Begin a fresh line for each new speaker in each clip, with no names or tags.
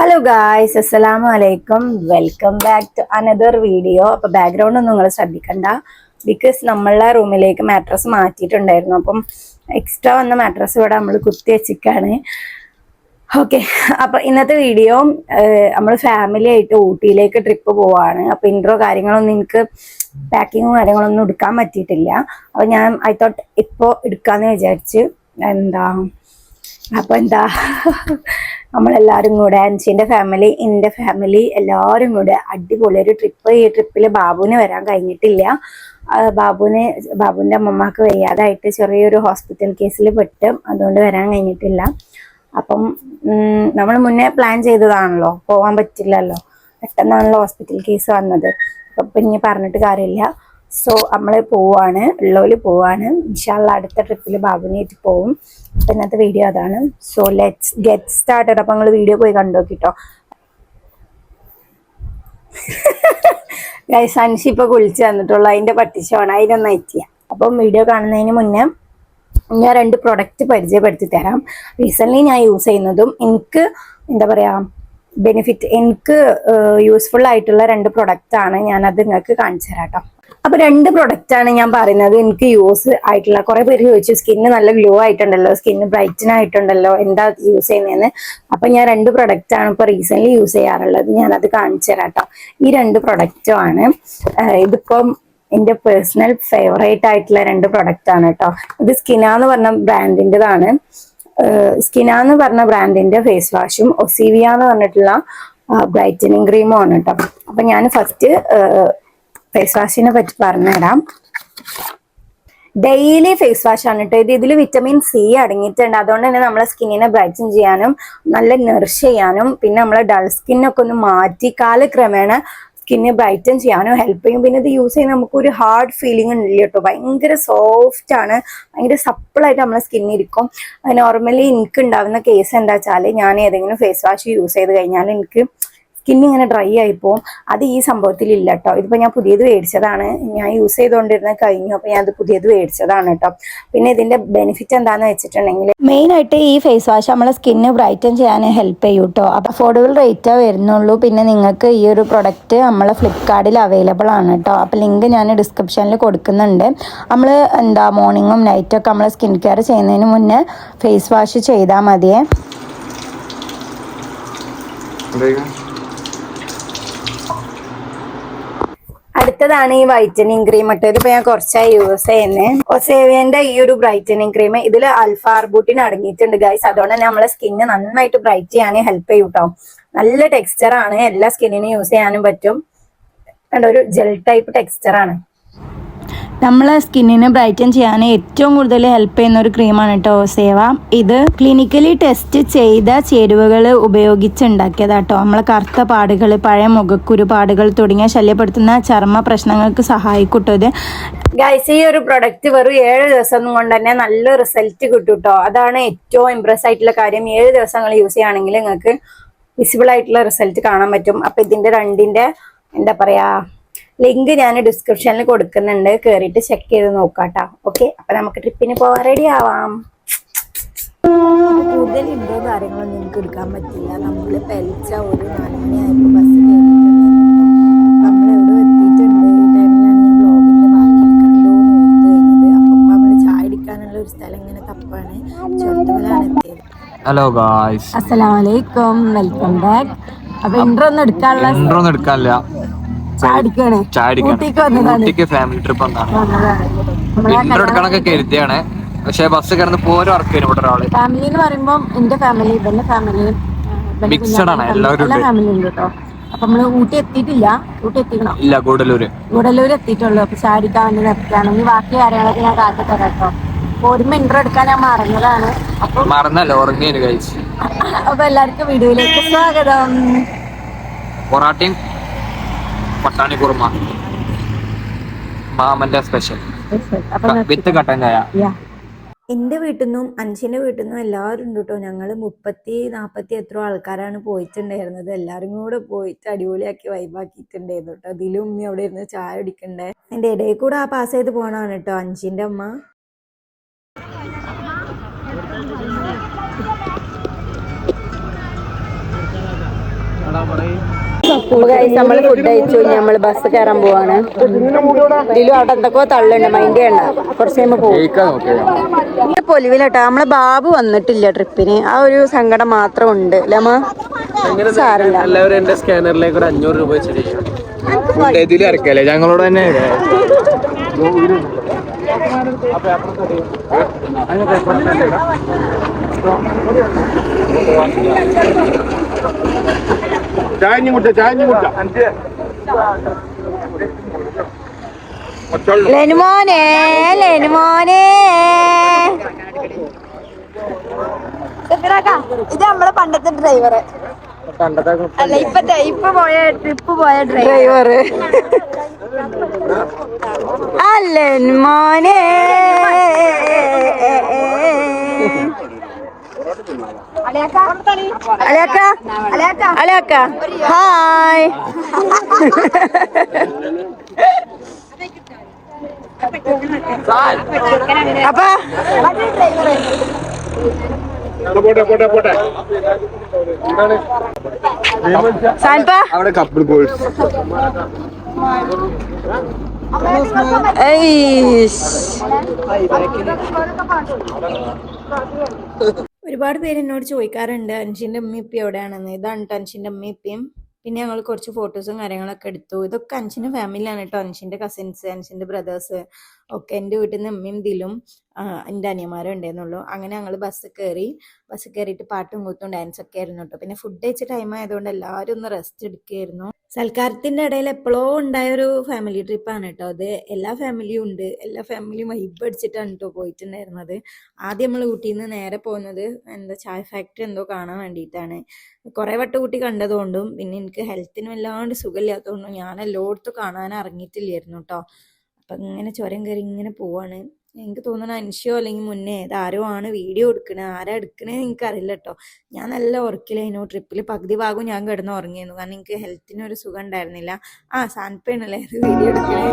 Hello guys, അസ്സലാമു അലൈക്കും. Welcome back to another video. അപ്പോൾ ബാക്ക്ഗ്രൗണ്ട് ഒന്നും നിങ്ങൾ ശ്രദ്ധിക്കണ്ട, ബിക്കോസ് നമ്മളെ റൂമിലേക്ക് മാട്രസ് മാറ്റിയിട്ടുണ്ടായിരുന്നു. അപ്പം എക്സ്ട്രാ വന്ന മാട്രസ് ഇവിടെ നമ്മൾ കുത്തി വെച്ചിരിക്കുകയാണ്. ഓക്കെ, അപ്പോൾ ഇന്നത്തെ വീഡിയോ നമ്മൾ ഫാമിലി ആയിട്ട് ഊട്ടിയിലേക്ക് ട്രിപ്പ് പോവാണ്. അപ്പോൾ ഇൻട്രോ കാര്യങ്ങളൊന്നും എനിക്ക് പാക്കിങ്ങും കാര്യങ്ങളൊന്നും എടുക്കാൻ പറ്റിയിട്ടില്ല. അപ്പോൾ ഞാൻ ഐ തോട്ട് ഇപ്പോൾ എടുക്കാമെന്ന് വിചാരിച്ച്. അപ്പോൾ നമ്മളെല്ലാവരും കൂടെ അൻഷിൻ്റെ ഫാമിലി, എൻ്റെ ഫാമിലി എല്ലാവരും കൂടെ അടിപൊളി ഒരു ട്രിപ്പ്. ഈ ട്രിപ്പിൽ ബാബുവിന് വരാൻ കഴിഞ്ഞിട്ടില്ല. ബാബുവിൻ്റെ അമ്മമ്മക്ക് വയ്യാതായിട്ട് ചെറിയൊരു ഹോസ്പിറ്റൽ കേസിൽ പെട്ട്, അതുകൊണ്ട് വരാൻ കഴിഞ്ഞിട്ടില്ല. അപ്പം നമ്മൾ മുന്നേ പ്ലാൻ ചെയ്തതാണല്ലോ, പോകാൻ പറ്റില്ലല്ലോ, പെട്ടെന്നാണല്ലോ ഹോസ്പിറ്റൽ കേസ് വന്നത്. അപ്പം ഇനി പറഞ്ഞിട്ട് കാര്യമില്ല. സോ നമ്മൾ പോവാണ്, ഉള്ളോല് പോവാണ്. ഇൻഷാല്ലാ അടുത്ത ട്രിപ്പിൽ ബാബുവിനായിട്ട് പോവും. അപ്പം ഇന്നത്തെ വീഡിയോ അതാണ്. So let's get started. അപ്പം നിങ്ങൾ വീഡിയോ പോയി കണ്ടോക്കിട്ടോ. ഗൈസ്, അൻഷി ഇപ്പോൾ കുളിച്ച് തന്നിട്ടുള്ളൂ, അതിൻ്റെ പട്ടിച്ചോണം, അതിനൊന്നും എത്തിയ. അപ്പം വീഡിയോ കാണുന്നതിന് മുന്നേ ഞാൻ 2 പ്രൊഡക്റ്റ് പരിചയപ്പെടുത്തി തരാം. റീസെൻ്റ്ലി ഞാൻ യൂസ് ചെയ്യുന്നതും എനിക്ക് എന്താ പറയുക ബെനിഫിറ്റ്, എനിക്ക് യൂസ്ഫുൾ ആയിട്ടുള്ള 2 പ്രൊഡക്റ്റാണ്. ഞാനത് നിങ്ങൾക്ക് കാണിച്ചു തരാം കേട്ടോ. അപ്പൊ 2 പ്രൊഡക്റ്റാണ് ഞാൻ പറയുന്നത് എനിക്ക് യൂസ് ആയിട്ടുള്ള. കുറെ പേര് ചോദിച്ചു സ്കിന്ന് നല്ല ഗ്ലോ ആയിട്ടുണ്ടല്ലോ, സ്കിന്ന് ബ്രൈറ്റൻ ആയിട്ടുണ്ടല്ലോ, എന്താ യൂസ് ചെയ്യുന്നതെന്ന്. അപ്പൊ ഞാൻ 2 പ്രൊഡക്റ്റാണ് ഇപ്പൊ റീസെന്റ് യൂസ് ചെയ്യാറുള്ളത്. ഞാനത് കാണിച്ചു തരാം കേട്ടോ. ഈ 2 പ്രൊഡക്റ്റുമാണ്. ഇതിപ്പം എൻ്റെ പേഴ്സണൽ ഫേവറേറ്റ് ആയിട്ടുള്ള 2 പ്രൊഡക്റ്റാണ് കേട്ടോ. ഇത് സ്കിനാന്ന് പറഞ്ഞ ബ്രാൻഡിൻ്റെതാണ്. സ്കിനാന്ന് പറഞ്ഞ ബ്രാൻഡിന്റെ ഫേസ് വാഷും ഒസീവിയ എന്ന് പറഞ്ഞിട്ടുള്ള ബ്രൈറ്റനിങ് ക്രീമും ആണ് കേട്ടോ. അപ്പൊ ഞാൻ ഫസ്റ്റ് ഫേസ് വാഷിനെ പറ്റി പറഞ്ഞുതരാം. ഡെയിലി ഫേസ് വാഷ് ആണ് കേട്ടോ. ഇതിൽ വിറ്റമിൻ സി അടങ്ങിയിട്ടുണ്ട്. അതുകൊണ്ട് തന്നെ നമ്മളെ സ്കിന്നിനെ ബ്രൈറ്റൻ ചെയ്യാനും നല്ല നറിഷ് ചെയ്യാനും പിന്നെ നമ്മളെ ഡൾ സ്കിന്നൊക്കെ ഒന്ന് മാറ്റി കാലക്രമേണ സ്കിന്നെ ബ്രൈറ്റൻ ചെയ്യാനും ഹെൽപ്പ് ചെയ്യും. പിന്നെ ഇത് യൂസ് ചെയ്യുന്ന നമുക്കൊരു ഹാർഡ് ഫീലിംഗ് ഇല്ല കേട്ടോ. ഭയങ്കര സോഫ്റ്റ് ആണ്, ഭയങ്കര സപ്പിളായിട്ട് നമ്മളെ സ്കിന്നിരിക്കും. നോർമലി എനിക്ക് ഉണ്ടാവുന്ന കേസ് എന്താ വെച്ചാൽ, ഞാൻ ഏതെങ്കിലും ഫേസ് വാഷ് യൂസ് ചെയ്ത് കഴിഞ്ഞാൽ എനിക്ക് സ്കിൻ ഇങ്ങനെ ഡ്രൈ ആയി പോകും. അത് ഈ സംഭവത്തിൽ ഇല്ല കേട്ടോ. ഇതിപ്പോ ഞാൻ പുതിയത് മേടിച്ചതാണ്, ഞാൻ യൂസ് ചെയ്തുകൊണ്ടിരുന്ന കഴിഞ്ഞു. അപ്പൊ ഞാൻ അത് പുതിയത് മേടിച്ചതാണ് കേട്ടോ. പിന്നെ ഇതിന്റെ ബെനിഫിറ്റ് എന്താന്ന് വെച്ചിട്ടുണ്ടെങ്കിൽ, മെയിൻ ആയിട്ട് ഈ ഫേസ് വാഷ് നമ്മളെ സ്കിന്ന് ബ്രൈറ്റൻ ചെയ്യാൻ ഹെൽപ്പ് ചെയ്യും കേട്ടോ. അപ്പൊ അഫോർഡബിൾ റേറ്റേ വരുന്നുള്ളൂ. പിന്നെ നിങ്ങൾക്ക് ഈ ഒരു പ്രൊഡക്റ്റ് നമ്മളെ ഫ്ലിപ്കാർട്ടിൽ അവൈലബിൾ ആണ് കേട്ടോ. അപ്പൊ ലിങ്ക് ഞാൻ ഡിസ്ക്രിപ്ഷനിൽ കൊടുക്കുന്നുണ്ട്. നമ്മൾ മോർണിംഗും നൈറ്റൊക്കെ നമ്മൾ സ്കിൻ കെയർ ചെയ്യുന്നതിന് മുന്നേ ഫേസ് വാഷ് ചെയ്താൽ മതിയേ. അടുത്തതാണ് ഈ വൈറ്റനിങ് ക്രീം കേട്ടോ. ഇതിപ്പോ ഞാൻ കുറച്ചായി യൂസ് ചെയ്യുന്നത്. ഒസേവിയന്റെ ഈ ഒരു ബ്രൈറ്റനിങ് ക്രീം, ഇതിൽ ആൽഫ ആർബുട്ടിൻ അടങ്ങിയിട്ടുണ്ട് ഗൈസ്. അതുകൊണ്ട് തന്നെ നമ്മളെ സ്കിന്ന് നന്നായിട്ട് ബ്രൈറ്റ് ചെയ്യാൻ ഹെൽപ്പ് ചെയ്യും കേട്ടോ. നല്ല ടെക്സ്ചർ ആണ്, എല്ലാ സ്കിന്നിനും യൂസ് ചെയ്യാനും പറ്റും. ഒരു ജെൽ ടൈപ്പ് ടെക്സ്ചർ ആണ്. നമ്മളെ സ്കിന്നിനെ ബ്രൈറ്റൻ ചെയ്യാൻ ഏറ്റവും കൂടുതൽ ഹെൽപ്പ് ചെയ്യുന്ന ഒരു ക്രീമാണ് കേട്ടോ ഒസേവ. ഇത് ക്ലിനിക്കലി ടെസ്റ്റ് ചെയ്ത ചേരുവകൾ ഉപയോഗിച്ചുണ്ടാക്കിയതാട്ടോ. നമ്മളെ കറുത്ത പാടുകൾ, പഴയ മുഖക്കുരു പാടുകൾ തുടങ്ങിയ ശല്യപ്പെടുത്തുന്ന ചർമ്മ പ്രശ്നങ്ങൾക്ക് സഹായിക്കും കേട്ടോ ഇത്. ഗൈസ്, ഈ ഒരു പ്രൊഡക്റ്റ് വെറും 7 ദിവസം കൊണ്ട് തന്നെ നല്ല റിസൾട്ട് കിട്ടും കേട്ടോ. അതാണ് ഏറ്റവും ഇംപ്രസ് ആയിട്ടുള്ള കാര്യം. 7 ദിവസങ്ങൾ യൂസ് ചെയ്യുകയാണെങ്കിൽ നിങ്ങൾക്ക് വിസിബിൾ ആയിട്ടുള്ള റിസൾട്ട് കാണാൻ പറ്റും. അപ്പൊ ഇതിന്റെ 2ന്റെ എന്താ പറയാ ലിങ്ക് ഞാൻ ഡിസ്ക്രിപ്ഷനിൽ കൊടുക്കുന്നുണ്ട്, കയറിയിട്ട് ചെക്ക് ചെയ്ത് നോക്കാട്ടോ. ഓക്കെ, അപ്പൊ നമുക്ക് ട്രിപ്പിന് പോവാൻ റെഡി ആവാം. കൂടുതൽ ഇൻഡോ കാര്യങ്ങളൊന്നും എനിക്ക് എടുക്കാൻ പറ്റില്ല. നമ്മൾ പെൽച്ച ഒരു 4 മണിയായപ്പോൾ ബസ് നമ്മളെവിടെ എത്തിയിട്ടുണ്ട്. ഈ ടൈമിലാണ് ഞാൻ ബ്ലോഗിന്റെ ബാക്കി കണ്ടു കഴിഞ്ഞത്. അപ്പം നമ്മൾ ചായ അടിക്കാനുള്ള ഒരു സ്ഥലം ഇങ്ങനെ തപ്പാണ്. ചുരത്തുമലാണ് എത്തിയത്.
ഹലോ ഗായ്സ്,
അസ്സലാമു അലൈക്കും, വെൽക്കം ബാക്ക്. അപ്പൊ ഇൻട്രോ ഒന്നും എടുക്കാനില്ല,
ഊട്ടിക്ക് ഫാമിലി ട്രിപ്പ് ഇന്റർ എടുക്കണൊക്കെ കരുതിയാണ്. പക്ഷെ ബസ് കിടന്ന് പോലും വർക്ക് ചെയ്യും. ഇവിടെ ഒരാള്
ഫാമിലി എന്ന് പറയുമ്പോ എന്റെ ഫാമിലി, ഇവന്റെ ഫാമിലി,
മിക്സഡ് ആണ്,
എല്ലാ ഫാമിലി ഉണ്ട് കേട്ടോ. അപ്പൊ നമ്മള് ഊട്ടി എത്തിയിട്ടില്ല, ഊട്ടി എത്തിക്കണം,
ഇല്ല ഗൂഡല്ലൂർ
എത്തിയിട്ടുള്ളൂ. അപ്പൊ ചാടിക്കാൻ വേണ്ടി നിർത്തിയാണ്. ഈ ബാക്കി കാര്യങ്ങളൊക്കെ ഞാൻ കാട്ടി തരാം കേട്ടോ. ഒരുമ ഇൻട്രോ എടുക്കാൻ ഞാൻ മറന്നതാണ്. അപ്പൊ
മറന്നല്ലോ, ഉറങ്ങിയത് കഴിച്ച്.
അപ്പൊ എല്ലാവർക്കും വീഡിയോയിലേക്ക് സ്വാഗതം.
പൊറാട്ടയും പട്ടാണി കുറുമ മാമന്റെ സ്പെഷ്യൽ വിത്ത് കട്ടൻ ചായ. എൻ്റെ വീട്ടിൽ നിന്നും അൻഷിൻ്റെ വീട്ടിൽ നിന്നും എല്ലാവരും ഉണ്ട് കേട്ടോ. ഞങ്ങൾ 30-40 എത്രയോ ആൾക്കാരാണ് പോയിട്ടുണ്ടായിരുന്നത്. എല്ലാവരും കൂടെ പോയിട്ട് അടിപൊളിയാക്കി വൈബാക്കിയിട്ടുണ്ടായിരുന്നു കേട്ടോ. അതിലും ഉമ്മി അവിടെ ഇരുന്ന് ചായ കുടിക്കണ്ടേ. എൻ്റെ ഇടയിൽ കൂടെ ആ പാസ് ചെയ്ത് പോകണമാണ് കേട്ടോ അൻഷിൻ്റെ അമ്മ.
നമ്മള് ഫുഡ് കഴിച്ചു. നമ്മള് ബസ് കയറാൻ പോവാണ്. ഇതിലും അവിടെ എന്തൊക്കെയോ തള്ളുണ്ട്, മൈൻഡ് ചെയ്യണ്ട. കുറച്ച് കഴിയുമ്പോ പോകും. പൊലിവിലട്ടോ നമ്മളെ ബാബു വന്നിട്ടില്ല ട്രിപ്പിന്. ആ ഒരു സങ്കടം മാത്രം ഉണ്ട് അല്ലമ്മ. സാരല്ല.
എല്ലാവരും എന്റെ സ്കാനറിലേക്ക് ഒരു 500 രൂപ വെച്ചിട്ട് ഇതിൽ ഇറക്കല്ലേ ഞങ്ങളോട് തന്നെ.
ലെനുമോനെ ലെനുമോനെ ഇത് നമ്മളെ പണ്ടത്തെ ഡ്രൈവറ് അല്ല ഇപ്പൊ പോയ ട്രിപ്പ് പോയ ഡ്രൈവറ്. ലെനുമോനെ അലയാക്ക ഹായ്. അപ്പ
അവിടെ കപ്പിൾ ബോയ്സ്
ഒരുപാട് പേര് എന്നോട് ചോദിക്കാറുണ്ട് അൻഷിന്റെ ഉമ്മ ഇപ്പ എവിടെയാണെന്ന്. ഇതാണ് അൻഷിന്റെ ഉമ്മ ഇപ്പയും. പിന്നെ ഞങ്ങൾ കുറച്ച് ഫോട്ടോസും കാര്യങ്ങളൊക്കെ എടുത്തു. ഇതൊക്കെ അൻഷിന്റെ ഫാമിലിയാണ് കേട്ടോ. അൻഷിന്റെ കസിൻസ്, അൻഷിന്റെ ബ്രദേഴ്സ് ഒക്കെ. എൻ്റെ വീട്ടിൽ നിന്ന് ഉമ്മയും ദിലും എൻ്റെ അനിയന്മാരും ഉണ്ടായിരുന്നുള്ളൂ. അങ്ങനെ ഞങ്ങൾ ബസ് കയറിയിട്ട് പാട്ടും കൂത്തും ഡാൻസൊക്കെ ആയിരുന്നു കേട്ടോ. പിന്നെ ഫുഡ് കഴിച്ച ടൈം ആയതുകൊണ്ട് എല്ലാവരും ഒന്ന് റെസ്റ്റ് എടുക്കുകയായിരുന്നു. സൽക്കാരത്തിന്റെ ഇടയിൽ എപ്പോഴോ ഉണ്ടായൊരു ഫാമിലി ട്രിപ്പാണ് കേട്ടോ അത്. എല്ലാ ഫാമിലിയും ഉണ്ട്, എല്ലാ ഫാമിലിയും വൈബ് അടിച്ചിട്ടാണ് കേട്ടോ പോയിട്ടുണ്ടായിരുന്നത്. ആദ്യം നമ്മൾ ഊട്ടിയിൽ നിന്ന് നേരെ പോകുന്നത് ചായ ഫാക്ടറി എന്തോ കാണാൻ വേണ്ടിയിട്ടാണ്. കുറേ വട്ടം ഊട്ടി കണ്ടതുകൊണ്ടും പിന്നെ എനിക്ക് ഹെൽത്തിന് വല്ലാണ്ട് സുഖമില്ലാത്തതുകൊണ്ടും ഞാൻ എല്ലായിടത്തും കാണാൻ ഇറങ്ങിയിട്ടില്ലായിരുന്നു കേട്ടോ. അപ്പം ഇങ്ങനെ ചുരം കയറി ഇങ്ങനെ പോവാണ്. എനിക്ക് തോന്നുന്നു അൻഷിയോ അല്ലെങ്കിൽ മുന്നേ ഇതാരോ ആണ് വീഡിയോ എടുക്കണേ. ആരാ എടുക്കണേന്ന് എനിക്കറിയില്ല കേട്ടോ. ഞാൻ നല്ല ഉറക്കിലായിരുന്നു. ട്രിപ്പിൽ പകുതി ഭാഗവും ഞാൻ കിടന്ന് ഉറങ്ങിയിരുന്നു. കാരണം എനിക്ക് ഹെൽത്തിനൊരു സുഖം ഉണ്ടായിരുന്നില്ല. സാൻപേണല്ലേ അത് വീഡിയോ എടുക്കണേ.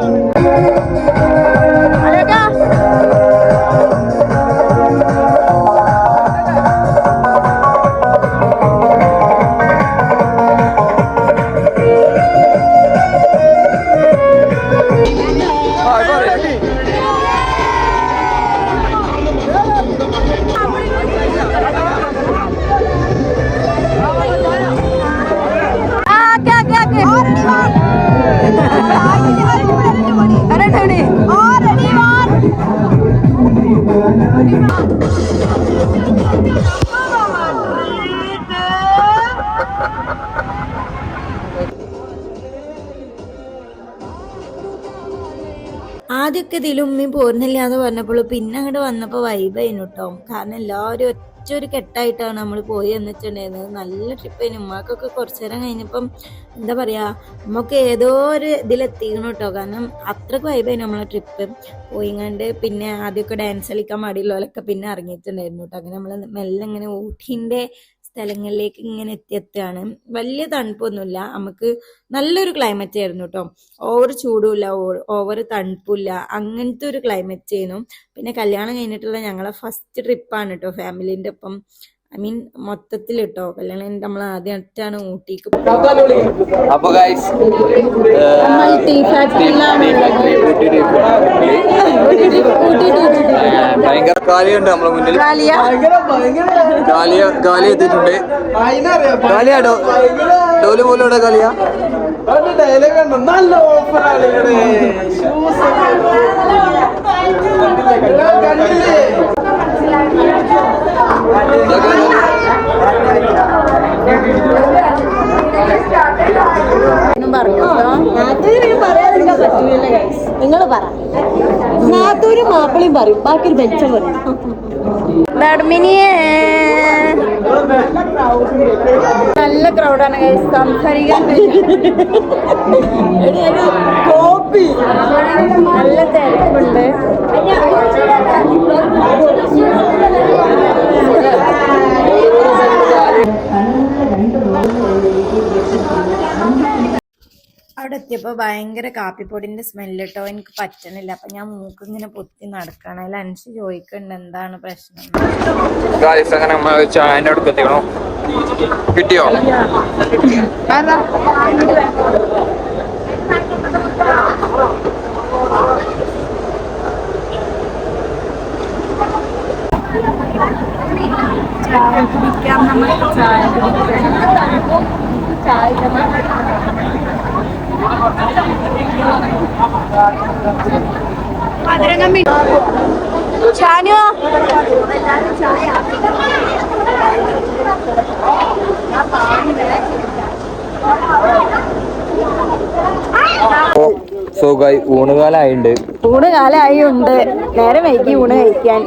ആദ്യമൊക്കെ ഇതിലും ഉമ്മയും പോരുന്നില്ല എന്ന് പറഞ്ഞപ്പോൾ പിന്നെ അങ്ങോട്ട് വന്നപ്പോൾ വൈബായിരുന്നു കേട്ടോ. കാരണം എല്ലാവരും ഒറ്റൊരു കെട്ടായിട്ടാണ് നമ്മൾ പോയി എന്നിട്ടുണ്ടായിരുന്നത്. നല്ല ട്രിപ്പായിരുന്നു. ഉമ്മാക്കൊക്കെ കുറച്ചു നേരം കഴിഞ്ഞപ്പം എന്താ പറയുക, നമുക്ക് ഏതോ ഒരു ഇതിലെത്തിക്കണം കേട്ടോ. കാരണം അത്രക്ക് വൈബായിരുന്നു നമ്മളെ ട്രിപ്പ് പോയിങ്ങാണ്ട്. പിന്നെ ആദ്യമൊക്കെ ഡാൻസ് കളിക്കാൻ പാടിയുള്ളവരൊക്കെ പിന്നെ ഇറങ്ങിയിട്ടുണ്ടായിരുന്നു കേട്ടോ. അങ്ങനെ നമ്മൾ മെല്ലെ ഇങ്ങനെ ഊട്ടിൻ്റെ സ്ഥലങ്ങളിലേക്ക് ഇങ്ങനെ എത്തിയെത്താണ്. വലിയ തണുപ്പൊന്നുമില്ല, നമുക്ക് നല്ലൊരു ക്ലൈമറ്റ് ആയിരുന്നു കേട്ടോ. ഓവർ ചൂടുമില്ല, ഓവർ തണുപ്പില്ല, അങ്ങനത്തെ ഒരു ക്ലൈമറ്റ് ആയിരുന്നു. പിന്നെ കല്യാണം കഴിഞ്ഞിട്ടുള്ള ഞങ്ങളെ ഫസ്റ്റ് ട്രിപ്പാണ് കേട്ടോ ഫാമിലിൻ്റെ ഒപ്പം. ഐ മീൻ മൊത്തത്തിൽ കേട്ടോ. കല്യാണം കഴിഞ്ഞിട്ട് നമ്മൾ ആദ്യമായിട്ടാണ് ഊട്ടിക്ക്
അപ്പൊ ഗൈസ് ഭയങ്കര കാലിയുണ്ട് നമ്മളെ മുന്നിൽ. കാലി എത്തിയിട്ടുണ്ട്. കാലിയാ ഡോല് പോലും ഇവിടെ കാലിയാ. നല്ല ഓഫറാണ്
നിങ്ങൾ പറ. നാത്തൂരും മാപ്പിളയും പറയും, ബാക്കി ഒരു ബെഞ്ചം പറയും. നല്ല ക്രൗഡാണ് സംസാരിക്കാൻ. കോപ്പി നല്ല തിരക്കുണ്ട്.
അവിടെ എത്തിയപ്പോ ഭയങ്കര കാപ്പിപ്പൊടിന്റെ സ്മെല്ല് കേട്ടോ, എനിക്ക് പറ്റണില്ല. അപ്പൊ ഞാൻ മൂക്ക് ഇങ്ങനെ പൊത്തി നടക്കണം. അതിൽ അനുസരിച്ച് ചോദിക്കണ്ട് എന്താണ് പ്രശ്നം.
അങ്ങനെ നമ്മൾ ചായന്റെ അടുത്ത് എത്തിക്കണോ? കിട്ടിയോ?
ചായ കുടിക്കാം, നമുക്ക് ചായ കുടിക്കാം. ഷാനോ
സുഖായി ഊണുകാലായിണ്ട്.
ഊണ് കാലായി ഉണ്ട്. നേരെ വൈകി ഊണ് കഴിക്കാൻ.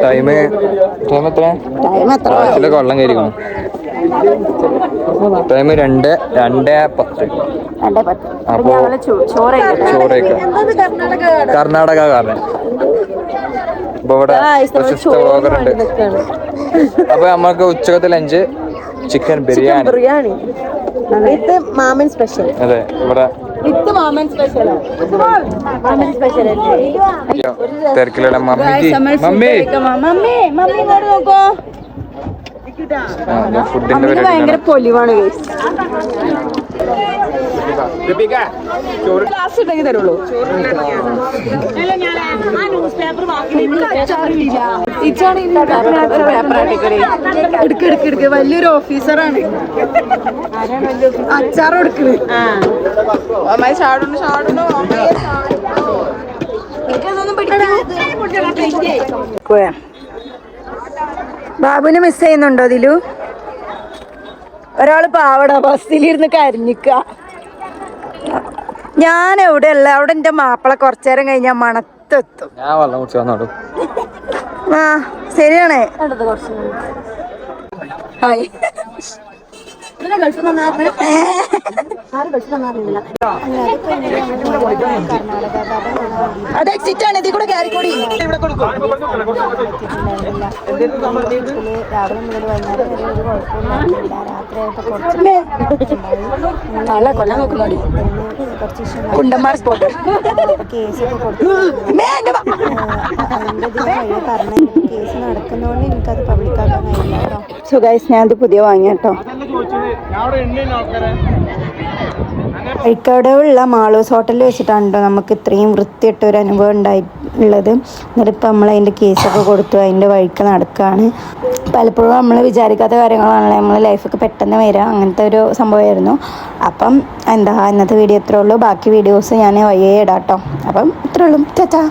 ടൈം എത്ര? ബസ്സിലൊക്കെ വെള്ളം കയറിക്കണം. ടൈം 2:10. അപ്പോ ചോറ് കർണാടക കാരണം അപ്പൊ ഇവിടെ വ്ളോഗറുണ്ട്. അപ്പൊ നമ്മൾക്ക് ഉച്ചക്കത്തെ ലഞ്ച് ചിക്കൻ ബിരിയാണി
വിത്ത് മാമൻ സ്പെഷ്യൽ.
അതെ, ഇവിടെ
വിത്ത് മാമൻ സ്പെഷ്യൽ. മാമൻ സ്പെഷ്യൽ
തിരക്കിലുള്ള മമ്മി
നോക്കോ.
ഫുഡിന്റെ
ഭയങ്കര പൊലിവാണ്. ക്ലാസ് ഉണ്ടെങ്കിൽ തരുള്ളൂ. എടുക്ക് വലിയൊരു ഓഫീസറാണ്. അച്ചാർ കൊടുക്കുന്നത്. ബാബുവിനെ മിസ് ചെയ്യുന്നുണ്ടോ അതിലു? ഒരാള് പാവട ബസ്സിലിരുന്ന് കരഞ്ഞിക്ക. ഞാൻ എവിടെ അല്ല, അവിടെ എന്റെ മാപ്പിള കുറച്ചേരം കഴിഞ്ഞാൽ മണത്തെത്തും.
ഞാൻ വെള്ളം കുടിച്ചു വന്നോളൂ.
ആ ശരിയാണേ. ഹായ്. അത് എക്സിറ്റ് ആണ്, ഇതിൽ കൂടെ കയറിക്കൂടി. രാവിലെ മുതൽ വൈകുന്നേരം വരെ ഒരു കുഴപ്പമില്ല. രാത്രിയായപ്പോ കൊല്ലം നോക്കുന്നോടി കുണ്ടന്മാർ സ്പോട്ട് കേസൊക്കെ കൊടുത്തു. അതിൻ്റെ ഇതിന് വഴി പറഞ്ഞു കേസ് നടക്കുന്നതുകൊണ്ട് എനിക്കത് പബ്ലിക്കാക്കാൻ കഴിയില്ല കേട്ടോ. സോ ഗൈസ്, ഞാനത് പുതിയ വാങ്ങിയ കേട്ടോ. അഴിക്കടവുള്ള മാളൂസ് ഹോട്ടലിൽ വെച്ചിട്ടാണ് കേട്ടോ നമുക്ക് ഇത്രയും വൃത്തിയിട്ട ഒരു അനുഭവം ഉണ്ടായിട്ടുള്ളത്. എന്നിട്ടിപ്പോൾ നമ്മൾ അതിൻ്റെ കേസൊക്കെ കൊടുത്തു, അതിൻ്റെ വഴിക്ക് നടക്കുകയാണ്. പലപ്പോഴും നമ്മൾ വിചാരിക്കാത്ത കാര്യങ്ങളാണല്ലോ നമ്മളെ ലൈഫൊക്കെ പെട്ടെന്ന് വരിക. അങ്ങനത്തെ ഒരു സംഭവമായിരുന്നു. അപ്പം ഇന്നത്തെ വീഡിയോ ഇത്രേ ഉള്ളൂ. ബാക്കി വീഡിയോസ് ഞാൻ വയ്യേ ഇടാം കേട്ടോ. അപ്പം ഇത്രേ ഉള്ളൂ. ചാച്ചാ.